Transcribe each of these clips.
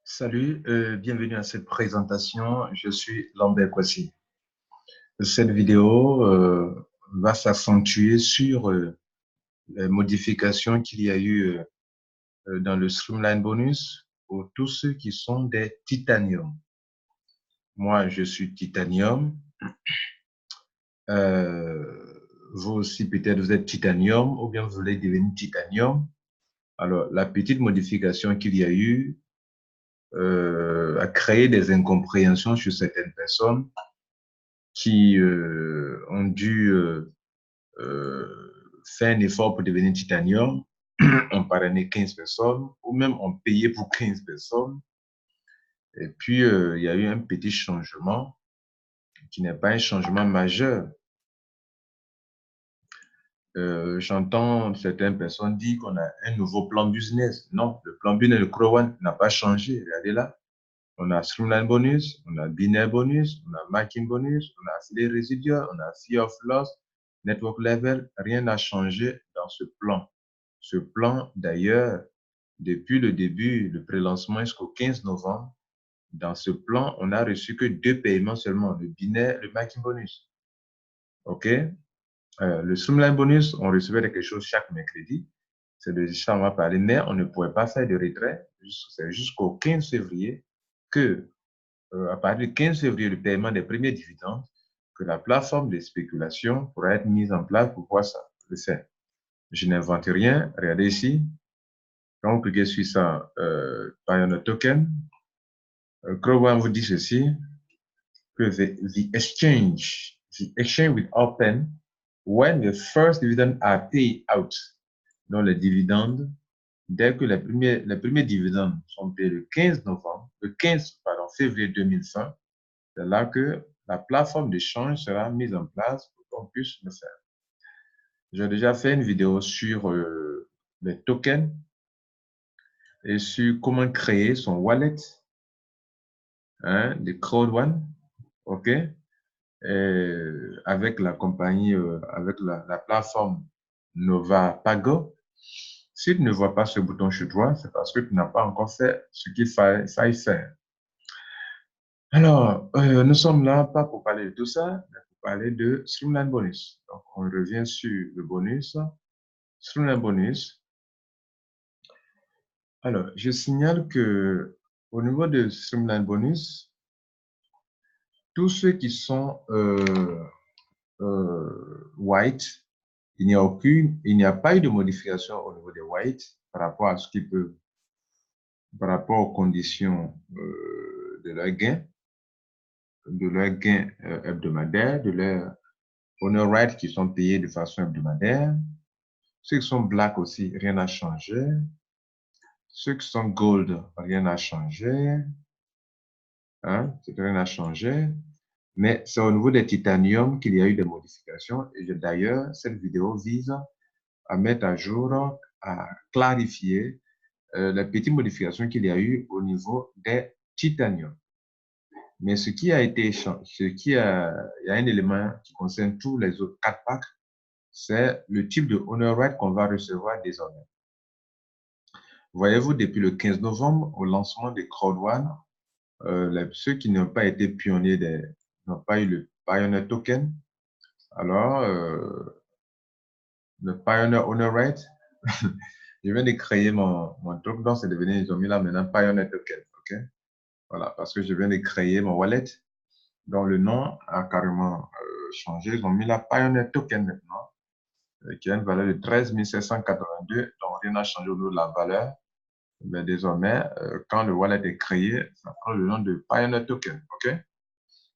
Salut, bienvenue à cette présentation. Je suis Lambert Kwasi. Cette vidéo va s'accentuer sur les modifications qu'il y a eu dans le Streamline Bonus pour tous ceux qui sont des titanium. Moi, je suis titanium. Vous aussi, peut-être, vous êtes titanium ou bien vous voulez devenir titanium. Alors, la petite modification qu'il y a eu a créé des incompréhensions chez certaines personnes qui ont dû faire un effort pour devenir titanium, ont parrainé 15 personnes, ou même ont payé pour 15 personnes. Et puis, il y a eu un petit changement qui n'est pas un changement majeur. J'entends certaines personnes dire qu'on a un nouveau plan business. Non, le plan business de Crowan n'a pas changé. Regardez là. On a Streamline Bonus, on a Binaire Bonus, on a Marking Bonus, on a affilié résiduel, on a Fear of Loss, Network Level. Rien n'a changé dans ce plan. Ce plan, d'ailleurs, depuis le début, le pré-lancement jusqu'au 15 novembre, dans ce plan, on n'a reçu que 2 paiements seulement, le Binaire, le Marking Bonus. OK? Le Streamline Bonus, on recevait quelque chose chaque mercredi. C'est de ça on va parler, mais on ne pourrait pas faire de retrait. C'est jusqu'au 15 février que à partir du 15 février, le paiement des premiers dividendes, que la plateforme de spéculation pourra être mise en place pour pouvoir le faire. Je n'invente rien. Regardez ici. Quand vous cliquez sur ça, Pioneer Token, Crowan vous dit ceci, que the exchange will open when the first dividends are paid out. Donc, les dividendes, dès que les premiers dividendes sont payés le 15 février 2020, c'est là que la plateforme d'échange sera mise en place pour qu'on puisse le faire. J'ai déjà fait une vidéo sur les tokens et sur comment créer son wallet de Crowd1, OK? Et avec la compagnie, avec la plateforme Nova Pago. Si tu ne vois pas ce bouton chez toi, c'est parce que tu n'as pas encore fait ce qu'il faille faire. Alors, nous sommes là pas pour parler de tout ça, mais pour parler de Streamline Bonus. Donc, on revient sur le bonus. Streamline Bonus. Alors, je signale que au niveau de Streamline Bonus, tous ceux qui sont white, il n'y a pas eu de modification au niveau des white par rapport à ce qui peut, par rapport aux conditions de leur gain hebdomadaire, de leur honor right qui sont payés de façon hebdomadaire. Ceux qui sont black aussi, rien n'a changé. Ceux qui sont gold, rien n'a changé. Hein? Rien n'a changé. Mais c'est au niveau des titanium qu'il y a eu des modifications. Et d'ailleurs, cette vidéo vise à mettre à jour, à clarifier les petites modifications qu'il y a eu au niveau des titanium. Mais ce qui a été changé, il y a un élément qui concerne tous les autres 4 packs, c'est le type de honor right qu'on va recevoir désormais. Voyez-vous, depuis le 15 novembre, au lancement des Crowd1, ceux qui n'ont pas été pionniers, n'ont pas eu le Pioneer Token. Alors, le Pioneer Honor Right, je viens de créer mon truc, donc c'est devenu, ils ont mis là maintenant Pioneer Token. OK? Voilà, parce que je viens de créer mon wallet, donc le nom a carrément changé. Ils ont mis là Pioneer Token maintenant, qui a une valeur de 13 782, donc rien n'a changé au niveau de la valeur. Mais désormais, quand le wallet est créé, ça prend le nom de Pioneer Token, OK?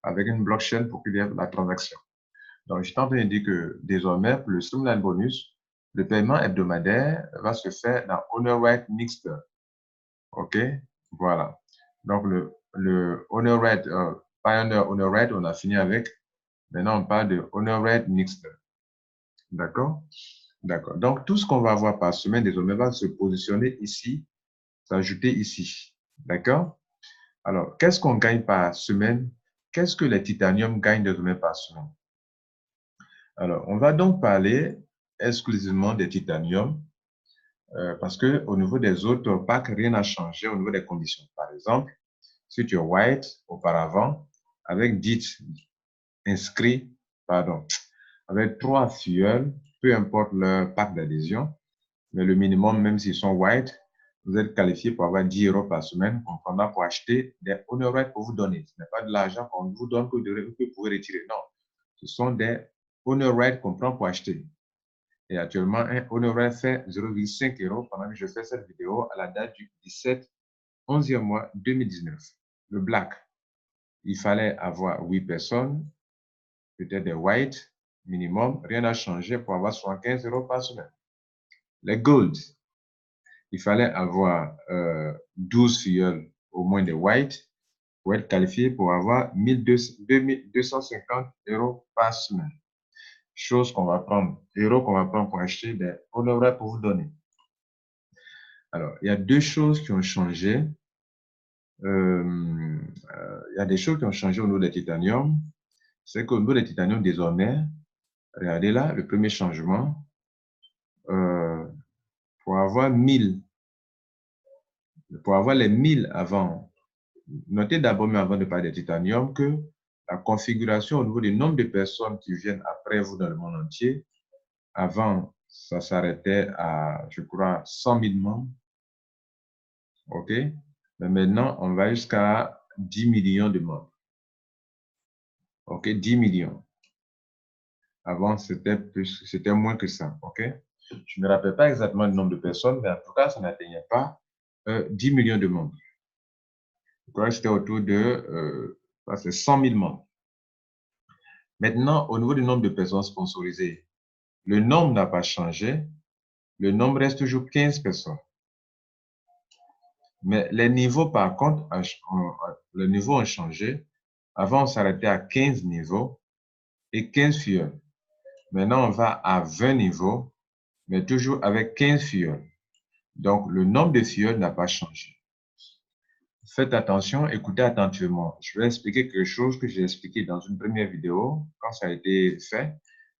Avec une blockchain pour qu'il y ait la transaction. Donc, je suis en train de dire que désormais, pour le Streamline Bonus, le paiement hebdomadaire va se faire dans Honor Right Mixed. OK? Voilà. Donc, le Honor Right, Pioneer Honor Right, on a fini avec. Maintenant, on parle de Honor Right Mixed. D'accord? D'accord. Donc, tout ce qu'on va avoir par semaine, désormais, va se positionner ici, s'ajouter ici. D'accord? Alors, qu'est-ce qu'on gagne par semaine? Qu'est-ce que les titanium gagnent désormais par semaine? Alors, on va donc parler exclusivement des titanium. Parce qu'au niveau des autres packs, rien n'a changé au niveau des conditions. Par exemple, si tu es white auparavant, avec 10 inscrits, pardon, avec 3 filleuls, peu importe leur pack d'adhésion, mais le minimum, même s'ils sont white, vous êtes qualifié pour avoir 10 € par semaine, comprendant pour acheter des honor rights pour vous donner. Ce n'est pas de l'argent qu'on vous donne que vous pouvez retirer. Non, ce sont des honor rights qu'on prend pour acheter. Et actuellement, un honor right fait 0,5 € pendant que je fais cette vidéo à la date du 17 11e mois 2019. Le black, il fallait avoir 8 personnes, peut-être des white, minimum. Rien n'a changé pour avoir 75 € par semaine. Les gold, il fallait avoir 12 filleuls, au moins des white, pour être qualifié pour avoir 250 € par semaine. Chose qu'on va prendre, euros qu'on va prendre pour acheter des honoraires pour vous donner. Alors, il y a deux choses qui ont changé. Il y a des choses qui ont changé au niveau des titanium. C'est qu'au niveau des titanium, désormais, regardez là, le premier changement, pour avoir les 1000 avant, notez d'abord, mais avant de parler des titanium, que la configuration au niveau du nombre de personnes qui viennent après vous dans le monde entier, avant, ça s'arrêtait à, je crois, 100 000 membres. OK? Mais maintenant, on va jusqu'à 10 millions de membres. OK? 10 millions. Avant, c'était moins que ça. OK? Je ne me rappelle pas exactement le nombre de personnes, mais en tout cas, ça n'atteignait pas 10 millions de membres. Je crois que c'était autour de 100 000 membres. Maintenant, au niveau du nombre de personnes sponsorisées, le nombre n'a pas changé. Le nombre reste toujours 15 personnes. Mais les niveaux, par contre, les niveaux ont changé. Avant, on s'arrêtait à 15 niveaux et 15 filleuls. Maintenant, on va à 20 niveaux, mais toujours avec 15 filleuls. Donc, le nombre de filleuls n'a pas changé. Faites attention, écoutez attentivement. Je vais expliquer quelque chose que j'ai expliqué dans une première vidéo, quand ça a été fait,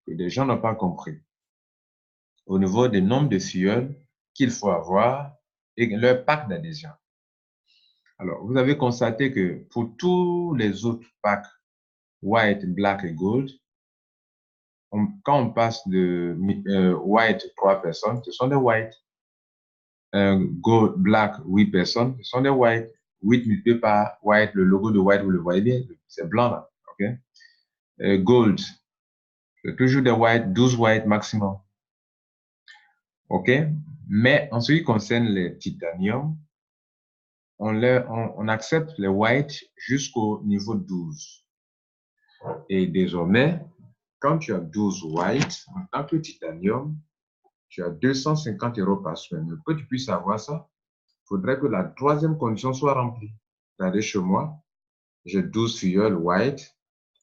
que des gens n'ont pas compris. Au niveau des nombres de filleuls qu'il faut avoir et leur pack d'adhésion. Alors, vous avez constaté que pour tous les autres packs, white, black et gold, quand on passe de white 3 personnes, ce sont des white. Gold, black, 8 personnes, ce sont des white. 8 multiplié par white, le logo de white, vous le voyez bien, c'est blanc là. OK? Gold, c'est toujours des white, 12 white maximum. OK? Mais en ce qui concerne les titanium, on accepte les white jusqu'au niveau 12. Et désormais, quand tu as 12 white, en tant que titanium, tu as 250 € par semaine. Mais pour que tu puisses avoir ça, il faudrait que la troisième condition soit remplie. Regardez chez moi, j'ai 12 filleuls white,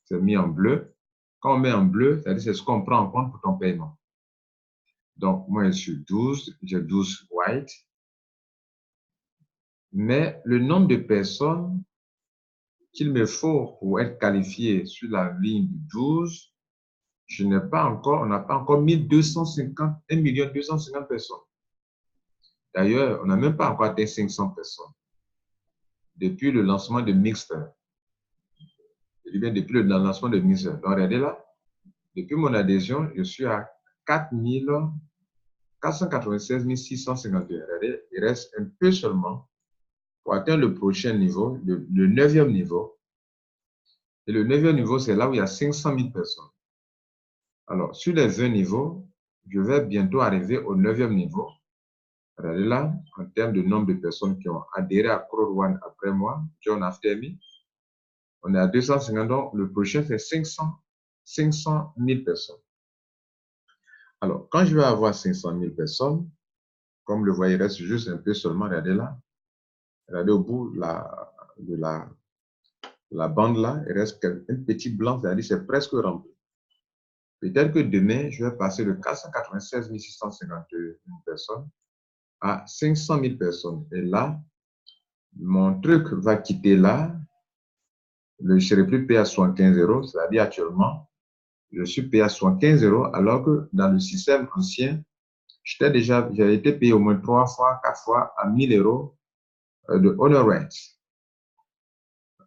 c'est mis en bleu. Quand on met en bleu, c'est ce qu'on prend en compte pour ton paiement. Donc, moi, je suis 12, j'ai 12 white. Mais le nombre de personnes qu'il me faut pour être qualifié sur la ligne du 12, on n'a pas encore 1 250 personnes. D'ailleurs, on n'a même pas encore atteint 500 personnes. Depuis le lancement de Mixer. Je dis bien depuis le lancement de Mixer. Donc, regardez là. Depuis mon adhésion, je suis à 496 651. Regardez, il reste un peu seulement pour atteindre le prochain niveau, le 9e niveau. Et le 9e niveau, c'est là où il y a 500 000 personnes. Alors, sur les 20 niveaux, je vais bientôt arriver au 9e niveau. Regardez là, en termes de nombre de personnes qui ont adhéré à Crowd One après moi, John After Me, on est à 250, donc le prochain c'est 500 000 personnes. Alors, quand je vais avoir 500 000 personnes, comme le voyez, il reste juste un peu seulement, regardez là, regardez au bout de la bande là, il reste un petit blanc, c'est-à-dire c'est presque rempli. Peut-être que demain, je vais passer de 496 651 personnes à 500 000 personnes. Et là, mon truc va quitter là. Je ne serai plus payé à 75 €, c'est-à-dire actuellement, je suis payé à 75 € alors que dans le système ancien, J'avais été payé au moins 3 fois, 4 fois à 1000 euros de honor rate.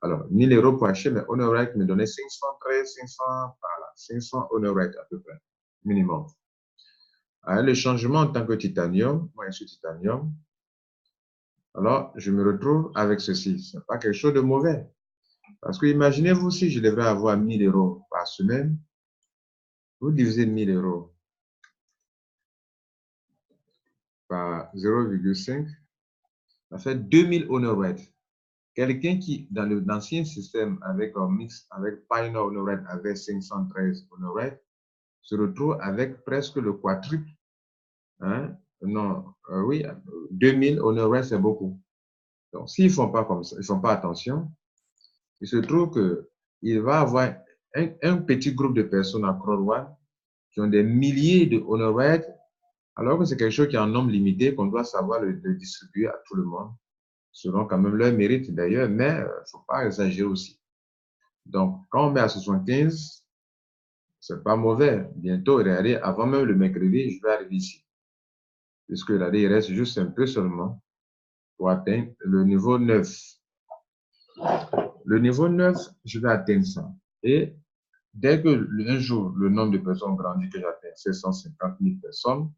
Alors, 1000 euros pour acheter, mais honor rate me donnait 513, 500, voilà, 500 honor rate à peu près, minimum. Alors, le changement en tant que titanium, moi je suis titanium, alors je me retrouve avec ceci. Ce n'est pas quelque chose de mauvais. Parce que imaginez-vous si je devrais avoir 1000 euros par semaine, vous divisez 1000 euros par 0,5, ça fait 2000 honor rate. Quelqu'un qui, dans l'ancien système avec un mix, avec Pioneer honor rate, avec 513 honor rate, se retrouve avec presque le quadruple. Hein? Non, oui, 2000 honor rate, c'est beaucoup. Donc, s'ils ne font pas comme ça, ils ne font pas attention, il se trouve qu'il va avoir un petit groupe de personnes à Crowd qui ont des milliers de honor rate, alors que c'est quelque chose qui est en nombre limité, qu'on doit savoir le distribuer à tout le monde, selon quand même leur mérite d'ailleurs, mais il ne faut pas exagérer aussi. Donc, quand on met à 75, c'est pas mauvais. Bientôt, regardez, avant même le mercredi, je vais arriver ici. Puisque là, il reste juste un peu seulement pour atteindre le niveau 9. Le niveau 9, je vais atteindre ça. Et dès que un jour, le nombre de personnes grandit, que j'atteins 750 000 personnes,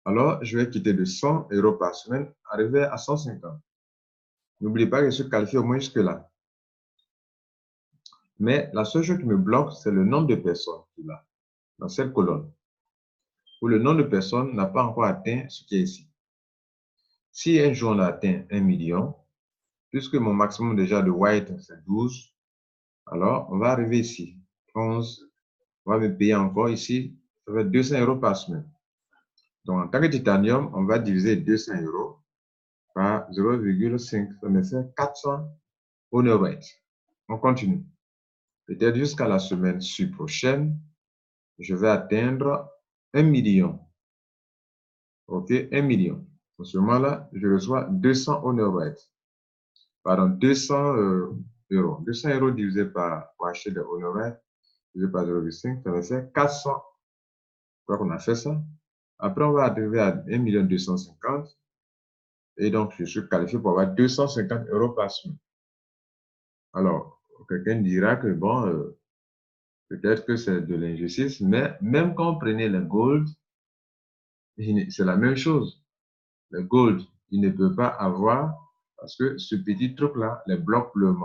alors je vais quitter de 100 euros par semaine, arriver à 150. N'oubliez pas que je suis qualifié au moins jusque-là. Mais la seule chose qui me bloque, c'est le nombre de personnes qu'il a dans cette colonne, où le nombre de personnes n'a pas encore atteint ce qui est ici. Si un jour on a atteint 1 million, puisque mon maximum déjà de white, c'est 12, alors on va arriver ici, 11, on va me payer encore ici, ça va être 200 euros par semaine. Donc, en tant que titanium, on va diviser 200 euros par 0,5, ça me fait 400 honor rate. On continue. Peut-être jusqu'à la semaine prochaine, je vais atteindre 1 million. OK, 1 million. En ce moment-là, je reçois 200 honor rate. Pardon, 200 euros. 200 euros divisé par, pour acheter des honor rate, divisé par 0,5, ça me fait 400. Je crois qu'on a fait ça. Après, on va arriver à 1 250 000. Et donc, je suis qualifié pour avoir 250 euros par semaine. Alors, quelqu'un dira que, bon, peut-être que c'est de l'injustice, mais même quand on prenait le gold, c'est la même chose. Le gold, il ne peut pas avoir, parce que ce petit truc-là, les blocs bleus.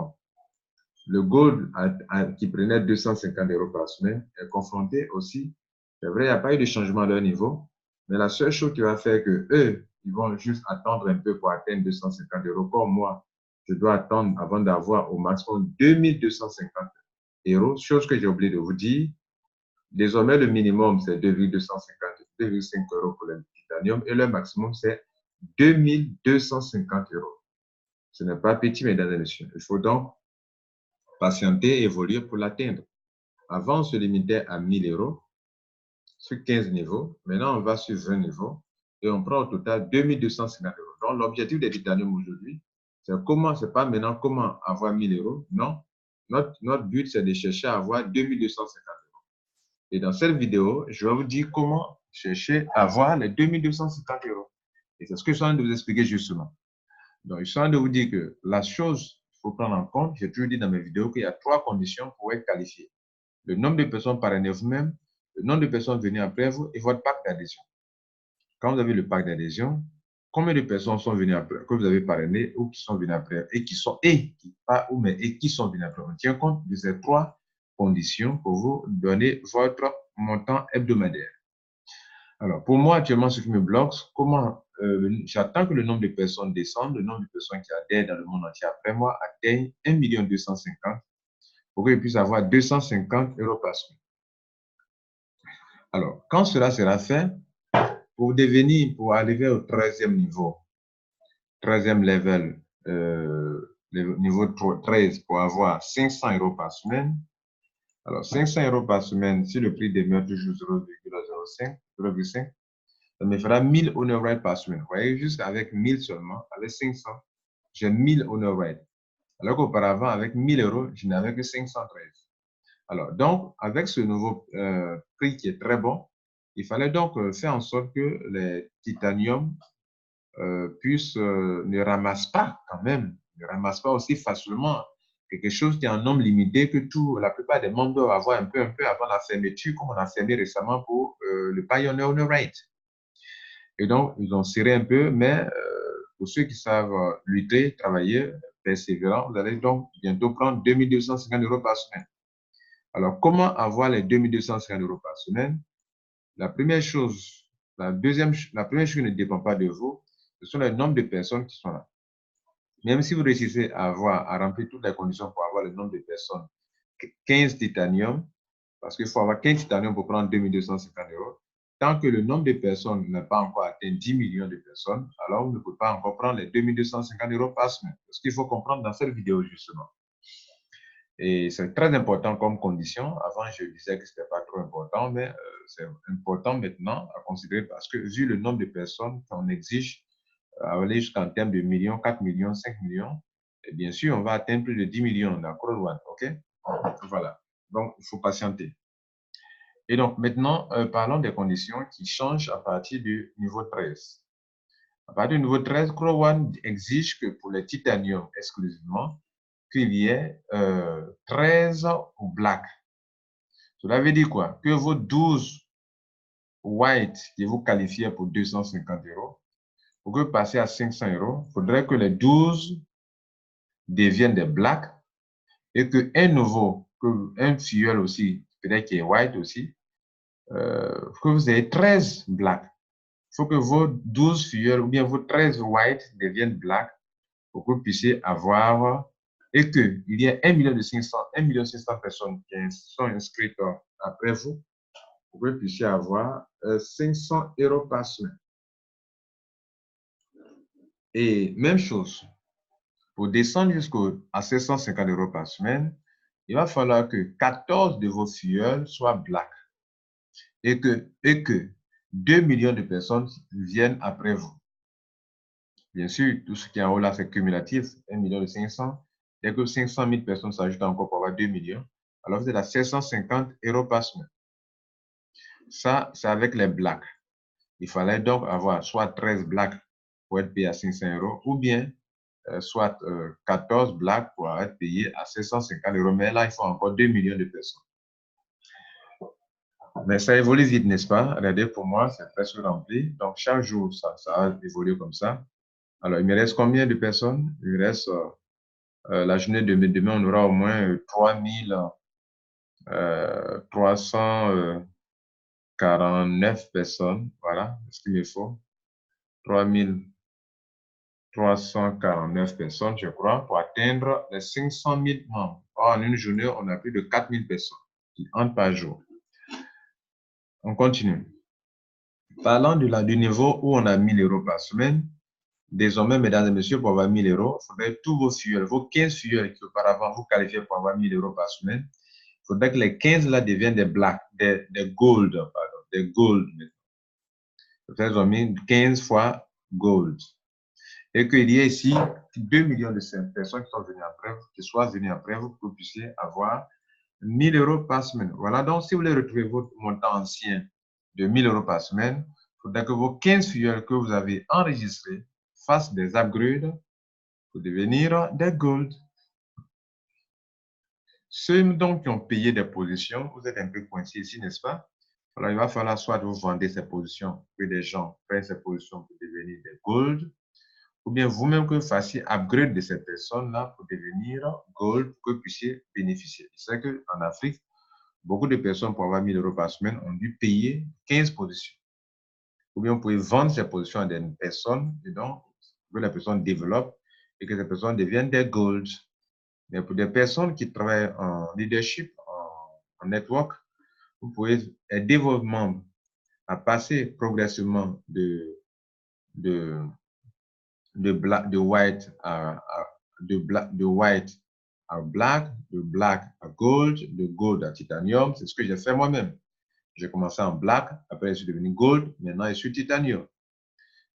Le gold qui prenait 250 euros par semaine est confronté aussi. C'est vrai, il n'y a pas eu de changement à leur niveau, mais la seule chose qui va faire que eux, ils vont juste attendre un peu pour atteindre 250 euros. Comme moi, je dois attendre avant d'avoir au maximum 2250 euros, chose que j'ai oublié de vous dire. Désormais, le minimum, c'est 2,5 euros pour le titanium et le maximum, c'est 2250 euros. Ce n'est pas petit, mesdames et messieurs. Il faut donc patienter et évoluer pour l'atteindre. Avant, on se limitait à 1000 euros sur 15 niveaux. Maintenant, on va sur 20 niveaux et on prend au total 2250 euros. Donc, l'objectif des titanium aujourd'hui, c'est pas maintenant comment avoir 1000 euros. Non, notre but, c'est de chercher à avoir 2250 euros. Et dans cette vidéo, je vais vous dire comment chercher à avoir les 2250 euros. Et c'est ce que je suis en train de vous expliquer justement. Donc, je suis en train de vous dire que la chose qu'il faut prendre en compte, j'ai toujours dit dans mes vidéos qu'il y a 3 conditions pour être qualifié. Le nombre de personnes parrainées vous-même, le nombre de personnes venues après vous et votre pack d'adhésion. Quand vous avez le pack d'adhésion, combien de personnes sont venues après, que vous avez parrainé ou qui sont venues après et qui sont venues après. On tient compte de ces 3 conditions pour vous donner votre montant hebdomadaire. Alors, pour moi, actuellement, ce qui me bloque, j'attends que le nombre de personnes descende, le nombre de personnes qui adhèrent dans le monde entier après moi atteigne 1 250 000 pour que je puisse avoir 250 euros par semaine. Alors, quand cela sera fait, pour arriver au 13e niveau, 13e level, le niveau 13, pour avoir 500 euros par semaine. Alors, 500 euros par semaine, si le prix demeure toujours 0,05, ça me fera 1000 honor rate par semaine. Vous voyez, juste avec 1000 seulement, avec 500, j'ai 1000 honor rate. Alors qu'auparavant, avec 1000 euros, je n'avais que 513. Alors, donc, avec ce nouveau prix qui est très bon, Il fallait donc faire en sorte que les titaniums ne ramassent pas quand même, ne ramassent pas aussi facilement quelque chose qui est en nombre limité que la plupart des membres doivent avoir un peu avant la fermeture, comme on a fermé récemment pour le Pioneer on the Right. Et donc, ils ont serré un peu, mais pour ceux qui savent lutter, travailler, persévérant, vous allez donc bientôt prendre 2250 € par semaine. Alors, comment avoir les 2250 € par semaine? La première chose, la première chose qui ne dépend pas de vous, ce sont les nombres de personnes qui sont là. Même si vous réussissez à remplir toutes les conditions pour avoir le nombre de personnes, 15 titanium, parce qu'il faut avoir 15 titanium pour prendre 2250 €. Tant que le nombre de personnes n'a pas encore atteint 10 millions de personnes, alors vous ne pouvez pas encore prendre les 2250 € par semaine. C'est ce qu'il faut comprendre dans cette vidéo, justement. Et c'est très important comme condition. Avant, je disais que ce n'était pas trop important, mais c'est important maintenant à considérer parce que vu le nombre de personnes qu'on exige, aller jusqu'en termes de millions, 4 millions, 5 millions, et bien sûr, on va atteindre plus de 10 millions d'accord, OK? Voilà. Donc, il faut patienter. Et donc, maintenant, parlons des conditions qui changent à partir du niveau 13. À partir du niveau 13, Crow One exige que pour les titanium exclusivement, qu'il y ait 13 ou black. Cela veut dire quoi? Que vos 12 white qui vous qualifiez pour 250 €, pour que passer à 500 €, il faudrait que les 12 deviennent des blacks et qu'un nouveau, un filleul aussi, peut-être qui est white aussi, que vous ayez 13 blacks. Il faut que vos 12 filleuls ou bien vos 13 white deviennent black pour que vous puissiez avoir et qu'il y ait 1 500 personnes qui sont inscrites après vous pour que vous puissiez avoir 500 € par semaine. Et même chose, pour descendre jusqu'à 750 € par semaine, il va falloir que 14 de vos filleuls soient black et que 2 millions de personnes viennent après vous. Bien sûr, tout ce qui est en haut là, c'est cumulatif, 1,5 million. Dès que 500 000 personnes s'ajoutent encore pour avoir 2 millions, alors vous êtes à 750 € par semaine. Ça, c'est avec les blacks. Il fallait donc avoir soit 13 blacks pour être payé à 500 € ou bien soit 14 blacks pour être payé à 750 €. Mais là, il faut encore 2 millions de personnes. Mais ça évolue vite, n'est-ce pas? Regardez, pour moi, c'est presque rempli. Donc, chaque jour, ça va évoluer comme ça. Alors, il me reste combien de personnes? Il me reste la journée de demain, on aura au moins 349 personnes. Voilà ce qu'il me faut. 3349 personnes, je crois, pour atteindre les 500 000 membres. Or, en une journée, on a plus de 4000 personnes qui entrent par jour. On continue. Parlant du niveau où on a 1000 € par semaine, désormais, mesdames et messieurs, pour avoir 1000 €, il faudrait tous vos filleuls, vos 15 filleuls qui auparavant vous qualifiez pour avoir 1000 € par semaine, il faudrait que les 15 là deviennent des black, des gold, pardon, des gold. Ils ont mis 15 fois gold. Et qu'il y ait ici 2 millions de personnes qui sont venues après vous, qui soient venues après vous, pour que vous puissiez avoir 1000 € par semaine. Voilà, donc si vous voulez retrouver votre montant ancien de 1000 € par semaine, il faudrait que vos 15 filleuls que vous avez enregistrés fassent des upgrades pour devenir des gold. Ceux donc qui ont payé des positions, vous êtes un peu coincés ici, n'est-ce pas? Alors, il va falloir soit vous vendez ces positions, que des gens prennent ces positions pour devenir des gold, ou bien vous-même que vous fassiez upgrade de ces personnes-là pour devenir gold, pour que vous puissiez bénéficier. C'est qu'en Afrique, beaucoup de personnes pour avoir 1000 € par semaine ont dû payer 15 positions. Ou bien vous pouvez vendre ces positions à des personnes, et donc, que la personne développe et que ces personnes deviennent des gold. Mais pour des personnes qui travaillent en leadership, en network, vous pouvez aider vos membres à passer progressivement de white à black, de black à gold, de gold à titanium. C'est ce que j'ai fait moi-même. J'ai commencé en black, après je suis devenu gold, maintenant je suis titanium.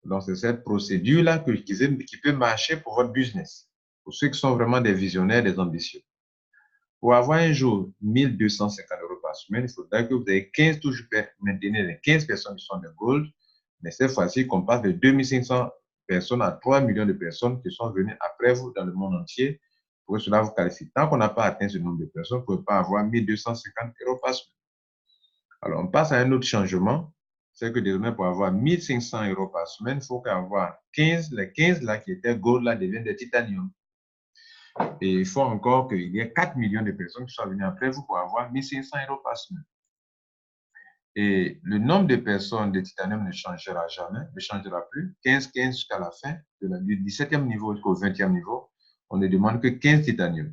Donc, c'est cette procédure-là qui peut marcher pour votre business. Pour ceux qui sont vraiment des visionnaires, des ambitieux. Pour avoir un jour 1250 € par semaine, il faudra que vous ayez 15, toujours maintenir les 15 personnes qui sont de gold. Mais cette fois-ci, qu'on passe de 2500 personnes à 3 millions de personnes qui sont venues après vous dans le monde entier pour que cela vous qualifie. Tant qu'on n'a pas atteint ce nombre de personnes, vous ne pouvez pas avoir 1250 euros par semaine. Alors, on passe à un autre changement. C'est que désormais, pour avoir 1500 euros par semaine, il faut qu'avoir 15, les 15 là qui étaient gold là deviennent des titanium. Et il faut encore qu'il y ait 4 millions de personnes qui soient venues après vous pour avoir 1500 euros par semaine. Et le nombre de personnes de titanium ne changera jamais, ne changera plus. 15 jusqu'à la fin, du 17e niveau jusqu'au 20e niveau, on ne demande que 15 titanium.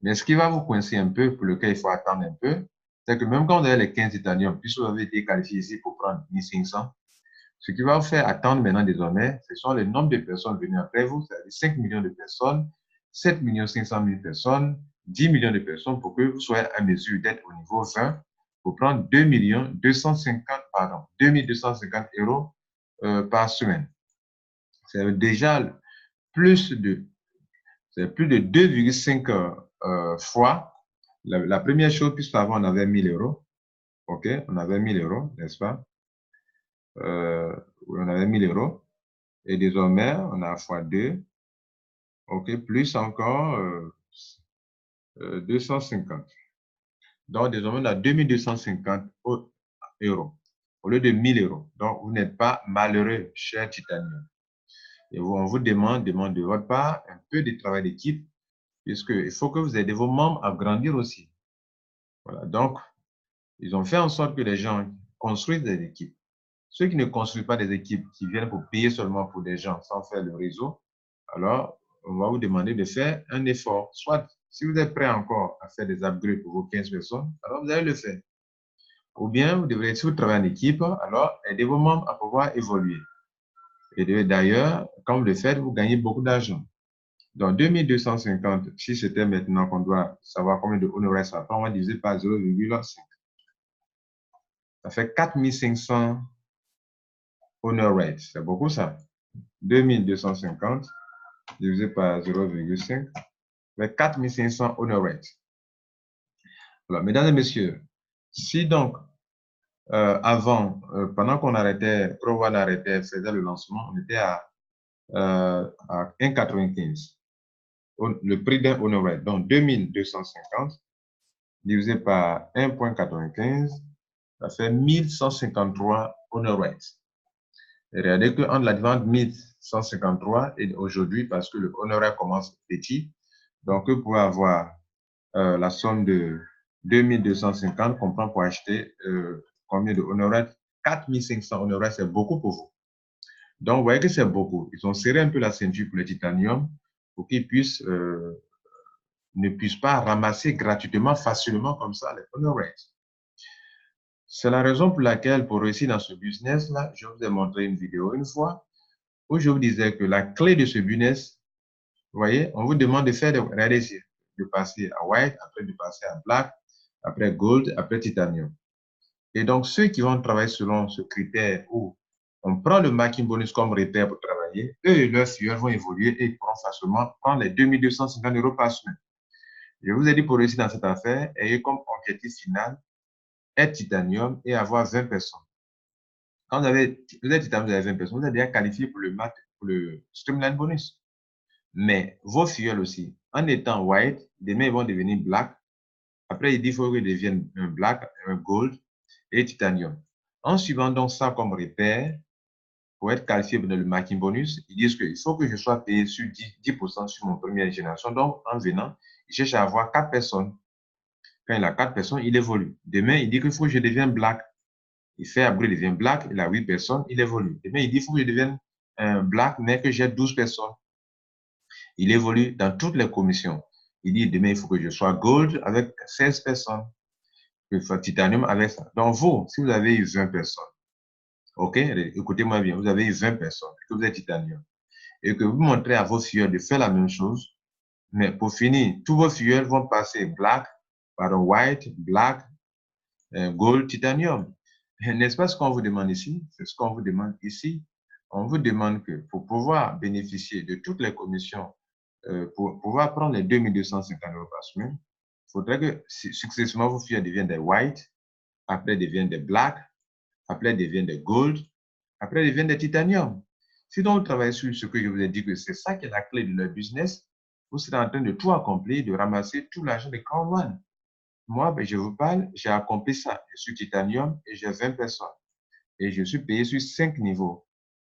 Mais ce qui va vous coincer un peu, pour lequel il faut attendre un peu, c'est que même quand vous avez les 15 titanium, puisque vous avez été qualifié ici pour prendre 1500, ce qui va vous faire attendre maintenant désormais, ce sont les nombres de personnes venues après vous, c'est-à-dire 5 millions de personnes, 7 500 000 personnes, 10 millions de personnes pour que vous soyez à mesure d'être au niveau 20 pour prendre 2250 euros par semaine. C'est déjà plus de 2,5 fois la première chose, puisqu'avant on avait 1000 euros. OK, on avait 1000 euros, n'est-ce pas? On avait 1000 euros. Et désormais, on a x2. OK, plus encore 250. Donc, désormais, on a 2250 euros au lieu de 1000 euros. Donc, vous n'êtes pas malheureux, cher Titanium. Et on vous demande de votre part un peu de travail d'équipe, puisqu'il faut que vous aidez vos membres à grandir aussi. Voilà. Donc, ils ont fait en sorte que les gens construisent des équipes. Ceux qui ne construisent pas des équipes, qui viennent pour payer seulement pour des gens sans faire le réseau, alors on va vous demander de faire un effort. Soit, si vous êtes prêt encore à faire des upgrades pour vos 15 personnes, alors vous allez le faire. Ou bien, vous devrez, si vous travaillez en équipe, alors aidez vos membres à pouvoir évoluer. Et d'ailleurs, quand vous le faites, vous gagnez beaucoup d'argent. Donc, 2250, si c'était maintenant qu'on doit savoir combien de honoraires ça prend, on va diviser par 0,5. Ça fait 4500 honor rates. C'est beaucoup ça. 2250 divisé par 0,5, fait 4500 honor rates. Alors, mesdames et messieurs, si donc, avant, pendant qu'on arrêtait, ProOne arrêtait, faisait le lancement, on était à 1,95. Le prix d'un honor rate, donc 2250 divisé par 1,95, ça fait 1153 honor rates. Et regardez qu'entre la différence 1153 et aujourd'hui, parce que le honoraire commence petit, donc vous pouvez avoir la somme de 2250 qu'on prend pour acheter combien de honoraires? 4500 honoraires, c'est beaucoup pour vous. Donc, vous voyez que c'est beaucoup. Ils ont serré un peu la ceinture pour le titanium pour qu'ils puissent ne puissent pas ramasser gratuitement, facilement comme ça les honoraires. C'est la raison pour laquelle, pour réussir dans ce business-là, je vous ai montré une vidéo une fois où je vous disais que la clé de ce business, vous voyez, on vous demande de faire de passer à white, après de passer à black, après gold, après titanium. Et donc, ceux qui vont travailler selon ce critère où on prend le marking bonus comme repère pour travailler, eux et leurs filiales vont évoluer et ils pourront facilement prendre les 2250 euros par semaine. Je vous ai dit pour réussir dans cette affaire, ayez comme objectif final être titanium et avoir 20 personnes. Quand vous êtes titanium, vous avez 20 personnes, vous êtes déjà qualifié pour le streamline bonus. Mais vos filiales aussi, en étant white, demain ils vont devenir black. Après, il dit qu'il faut qu'ils deviennent un black, un gold et titanium. En suivant donc ça comme repère, pour être qualifié dans le marking bonus, ils disent qu'il faut que je sois payé sur 10% sur mon première génération. Donc, en venant, il cherche à avoir 4 personnes. Quand il a 4 personnes, il évolue. Demain, il dit qu'il faut que je devienne black. Il fait upgrade, il devient black, il a 8 personnes, il évolue. Demain, il dit qu'il faut que je devienne un black, mais que j'ai 12 personnes. Il évolue dans toutes les commissions. Il dit demain, il faut que je sois gold avec 16 personnes. Que je sois titanium avec ça. Donc, vous, si vous avez eu 20 personnes, OK, écoutez-moi bien, vous avez eu 20 personnes, que vous êtes titanium, et que vous montrez à vos fillettes de faire la même chose, mais pour finir, tous vos fillettes vont passer white, black, gold, titanium. N'est-ce pas ce qu'on vous demande ici? C'est ce qu'on vous demande ici. On vous demande que pour pouvoir bénéficier de toutes les commissions, pour pouvoir prendre les 2250 euros par semaine, faudrait que successivement vos filières deviennent des white, après deviennent des black, après deviennent des gold, après deviennent des titanium. Si donc vous travaillez sur ce que je vous ai dit, que c'est ça qui est la clé de leur business, vous serez en train de tout accomplir, de ramasser tout l'argent de Crown One. Moi, ben, je vous parle, j'ai accompli ça. Je suis titanium et j'ai 20 personnes. Et je suis payé sur 5 niveaux.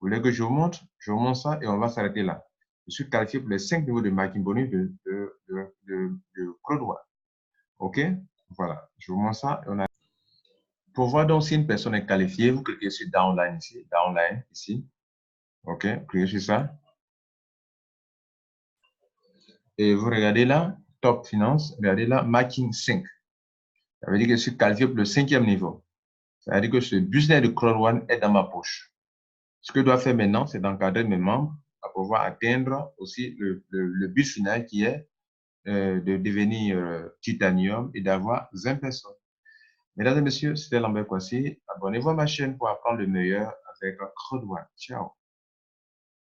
Vous voulez que je vous montre? Je vous montre ça et on va s'arrêter là. Je suis qualifié pour les 5 niveaux de marketing bonus de Crown One. OK? Voilà. Je vous montre ça. Et pour voir donc si une personne est qualifiée, vous cliquez sur Downline ici. Downline ici. OK? Cliquez sur ça. Et vous regardez là, Top Finance, regardez là, Marking 5. Ça veut dire que je suis qualifié pour le 5e niveau. Ça veut dire que ce business de Crown One est dans ma poche. Ce que je dois faire maintenant, c'est d'encadrer mes membres à pouvoir atteindre aussi le but final qui est de devenir titanium et d'avoir 20 personnes. Mesdames et messieurs, c'était Lambert Kwasi. Abonnez-vous à ma chaîne pour apprendre le meilleur avec Crown One. Ciao.